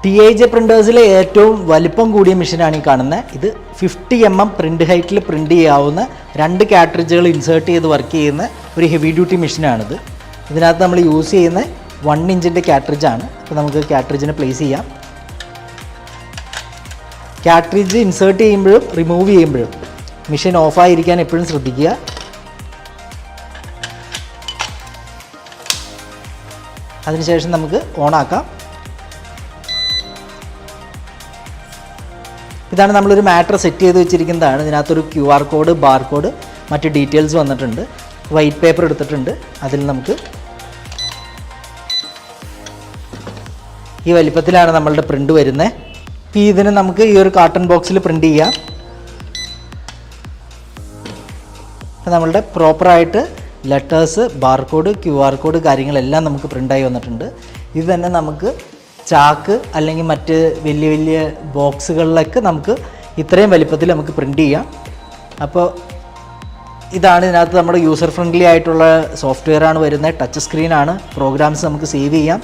TIJ പ്രിൻറ്റേഴ്സിലെ ഏറ്റവും വലിപ്പം കൂടിയ മെഷീനാണ് ഈ കാണുന്നത്. ഇത് 50 mm പ്രിൻ്റ് ഹൈറ്റിൽ പ്രിൻ്റ് ചെയ്യാവുന്ന 2 കാട്രിഡ്ജുകൾ ഇൻസേർട്ട് ചെയ്ത് വർക്ക് ചെയ്യുന്ന ഒരു ഹെവി ഡ്യൂട്ടി മെഷീനാണിത്. ഇതിനകത്ത് നമ്മൾ യൂസ് ചെയ്യുന്ന 1 ഇഞ്ചിൻ്റെ കാട്രിഡ്ജാണ്. അപ്പോൾ നമുക്ക് കാട്രിഡ്ജിനെ പ്ലേസ് ചെയ്യാം. കാട്രിഡ്ജ് ഇൻസേർട്ട് ചെയ്യുമ്പോഴും റിമൂവ് ചെയ്യുമ്പോഴും മെഷീൻ ഓഫായിരിക്കാൻ എപ്പോഴും ശ്രദ്ധിക്കുക. അതിനുശേഷം നമുക്ക് ഓണാക്കാം. ഇതാണ് നമ്മളൊരു മാറ്റർ സെറ്റ് ചെയ്ത് വെച്ചിരിക്കുന്നതാണ്. ഇതിനകത്തൊരു QR കോഡ്, ബാർ കോഡ്, മറ്റ് ഡീറ്റെയിൽസ് വന്നിട്ടുണ്ട്. വൈറ്റ് പേപ്പർ എടുത്തിട്ടുണ്ട്. അതിൽ നമുക്ക് ഈ വലിപ്പത്തിലാണ് നമ്മളുടെ പ്രിൻ്റ് വരുന്നത്. ഈ ഇതിന് നമുക്ക് ഈ ഒരു കാർട്ടൺ ബോക്സിൽ പ്രിൻ്റ് ചെയ്യാം. അപ്പോൾ നമ്മളുടെ പ്രോപ്പറായിട്ട് ലെറ്റേഴ്സ്, ബാർകോഡ്, QR കോഡ് കാര്യങ്ങളെല്ലാം നമുക്ക് പ്രിൻ്റായി വന്നിട്ടുണ്ട്. ഇത് തന്നെ നമുക്ക് ചാക്ക് അല്ലെങ്കിൽ മറ്റ് വലിയ വലിയ ബോക്സുകളിലൊക്കെ നമുക്ക് ഇത്രയും വലിപ്പത്തിൽ നമുക്ക് പ്രിൻ്റ് ചെയ്യാം. അപ്പോൾ ഇതാണ് ഇതിനകത്ത് നമ്മുടെ യൂസർ ഫ്രണ്ട്ലി ആയിട്ടുള്ള സോഫ്റ്റ്വെയറാണ് വരുന്നത്. ടച്ച് സ്ക്രീനാണ്. പ്രോഗ്രാംസ് നമുക്ക് സേവ് ചെയ്യാം.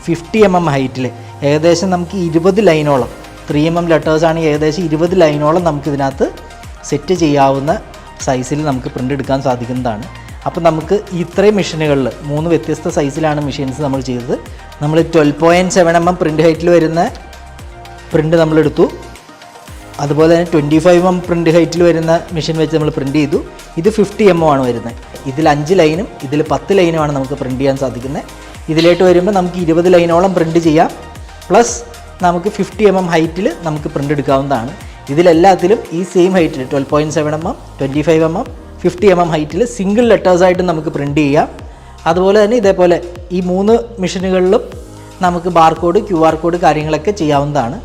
50 mm ഹൈറ്റിൽ ഏകദേശം നമുക്ക് 20 ലൈനോളം, 3 mm ലെറ്റേഴ്സാണ്, ഏകദേശം 20 ലൈനോളം നമുക്കിതിനകത്ത് സെറ്റ് ചെയ്യാവുന്ന സൈസിൽ നമുക്ക് പ്രിൻ്റ് എടുക്കാൻ സാധിക്കുന്നതാണ്. അപ്പോൾ നമുക്ക് ഇത്രയും മെഷീനുകളിൽ 3 വ്യത്യസ്ത സൈസിലാണ് മെഷീൻസ് നമ്മൾ ചെയ്തത്. നമ്മൾ 12.7 mm പ്രിൻ്റ് ഹൈറ്റിൽ വരുന്ന പ്രിൻ്റ് നമ്മളെടുത്തു. അതുപോലെ തന്നെ 25 mm പ്രിൻ്റ് ഹൈറ്റിൽ വരുന്ന മെഷീൻ വെച്ച് നമ്മൾ പ്രിൻ്റ് ചെയ്തു. ഇത് 50 mm ആണ് വരുന്നത്. ഇതിൽ 5 ലൈനും ഇതിൽ 10 ലൈനുമാണ് നമുക്ക് പ്രിൻ്റ് ചെയ്യാൻ സാധിക്കുന്നത്. ഇതിലേക്ക് വരുമ്പോൾ നമുക്ക് 20 ലൈനോളം പ്രിൻ്റ് ചെയ്യാം. പ്ലസ് നമുക്ക് 50 mm ഹൈറ്റിൽ നമുക്ക് പ്രിൻ്റ് എടുക്കാവുന്നതാണ്. ഇതിലെല്ലാത്തിലും ഈ സെയിം ഹൈറ്റിൽ 12.7 mm, 25 mm, 50 mm ഹൈറ്റിൽ സിംഗിൾ ലെറ്റേഴ്സായിട്ട് നമുക്ക് പ്രിൻ്റ് ചെയ്യാം. അതുപോലെ തന്നെ ഇതേപോലെ ഈ 3 മെഷീനുകളിലും നമുക്ക് ബാർകോഡ്, QR കോഡ് കാര്യങ്ങളൊക്കെ ചെയ്യാവുന്നതാണ്.